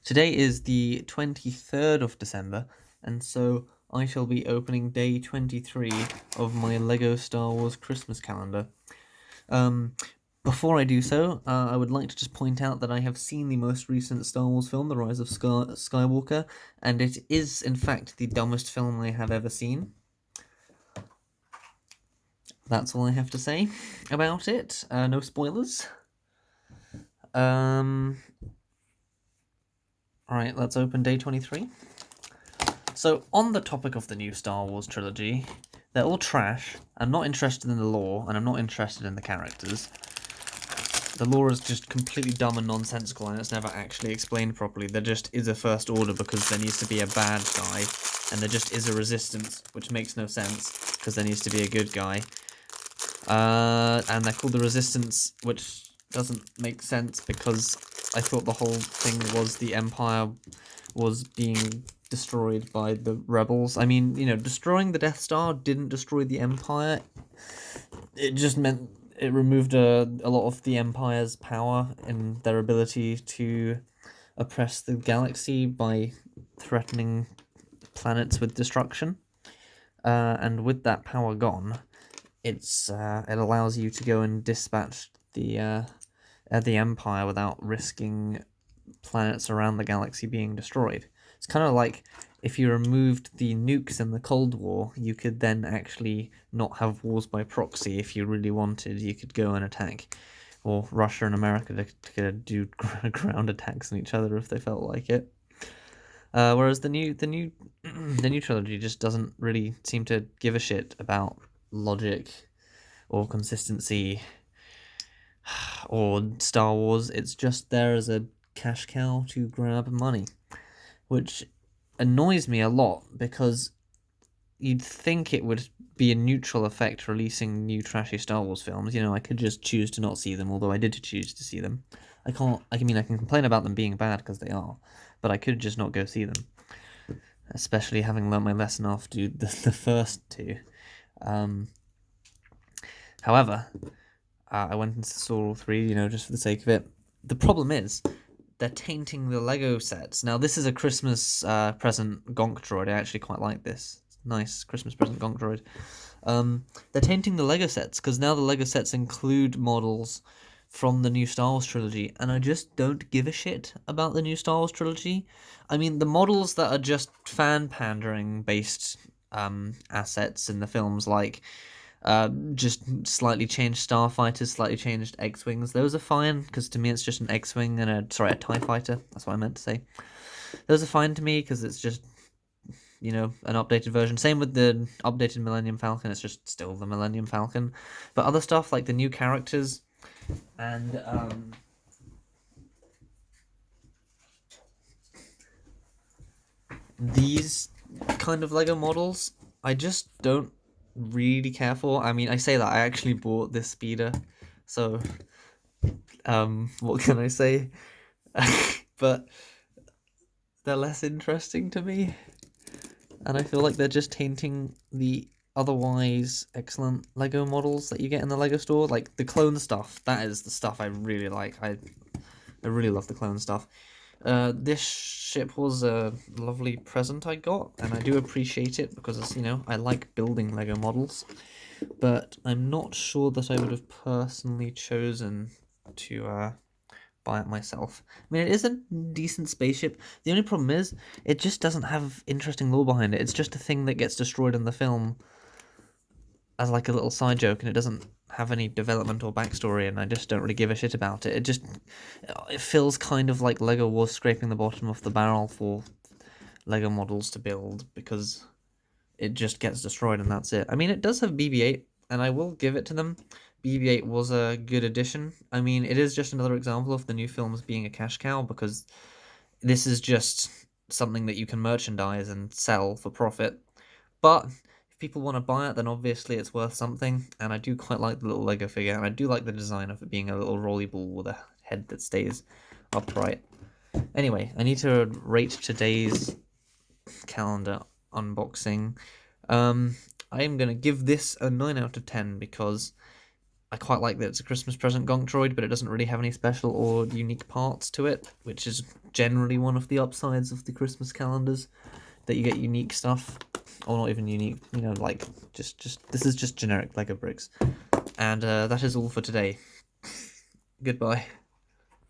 Today is the 23rd of December, and so I shall be opening day 23 of my LEGO Star Wars Christmas calendar. Um, Before I do so, I would like to just point out that I have seen the most recent Star Wars film, The Rise of Skywalker, and it is, in fact, the dumbest film I have ever seen. That's all I have to say about it. No spoilers. Alright, let's open day 23. So, on the topic of the new Star Wars trilogy, they're all trash. I'm not interested in the lore, and I'm not interested in the characters. The lore is just completely dumb and nonsensical, and it's never actually explained properly. There just is a First Order because there needs to be a bad guy, and there just is a Resistance, which makes no sense, because there needs to be a good guy. And they're called the Resistance, which doesn't make sense, because I thought the whole thing was the Empire was being destroyed by the rebels. I mean, destroying the Death Star didn't destroy the Empire. It just meant it removed a lot of the Empire's power and their ability to oppress the galaxy by threatening planets with destruction. And with that power gone, it allows you to go and dispatch the Empire without risking planets around the galaxy being destroyed. It's kind of like if you removed the nukes in the Cold War, you could then actually not have wars by proxy. If you really wanted, you could go and attack, or Russia and America could do ground attacks on each other if they felt like it. Whereas the new the new trilogy just doesn't really seem to give a shit about logic or consistency or Star Wars. It's just there as a cash cow to grab money, which annoys me a lot because you'd think it would be a neutral effect releasing new trashy Star Wars films. I could just choose to not see them, although I did choose to see them. I can complain about them being bad because they are, but I could just not go see them, especially having learned my lesson after the first two. However, I went and saw all three, just for the sake of it. The problem is, they're tainting the Lego sets. Now, this is a Christmas present Gonk droid. I actually quite like this. Nice Christmas present Gonk droid. They're tainting the Lego sets, because now the Lego sets include models from the new Star Wars trilogy, and I just don't give a shit about the new Star Wars trilogy. I mean, the models that are just fan-pandering based assets in the films, like just slightly changed starfighters, slightly changed X-wings. Those are fine, because to me it's just an X-wing and a TIE fighter. That's what I meant to say. Those are fine to me, because it's just, an updated version. Same with the updated Millennium Falcon, it's just still the Millennium Falcon. But other stuff, like the new characters, and, these kind of Lego models, I just don't really care for. I mean, I say that I actually bought this speeder, so what can I say? But they're less interesting to me, and I feel like they're just tainting the otherwise excellent Lego models that you get in the Lego store. Like the clone stuff, that is the stuff I really like. I really love the clone stuff. This ship was a lovely present I got, and I do appreciate it because, I like building Lego models, but I'm not sure that I would have personally chosen to buy it myself. I mean, it is a decent spaceship. The only problem is, it just doesn't have interesting lore behind it. It's just a thing that gets destroyed in the film as like a little side joke, and it doesn't have any development or backstory, and I just don't really give a shit about it. It feels kind of like Lego was scraping the bottom of the barrel for Lego models to build, because it just gets destroyed and that's it. I mean, it does have BB-8, and I will give it to them. BB-8 was a good addition. I mean, it is just another example of the new films being a cash cow, because this is just something that you can merchandise and sell for profit. But if people want to buy it, then obviously it's worth something, and I do quite like the little Lego figure, and I do like the design of it being a little rolly ball with a head that stays upright. Anyway, I need to rate today's calendar unboxing. I am going to give this a 9 out of 10, because I quite like that it's a Christmas present gonk droid, but it doesn't really have any special or unique parts to it, which is generally one of the upsides of the Christmas calendars, that you get unique stuff, or not even unique, like just this is just generic Lego bricks. And that is all for today. Goodbye.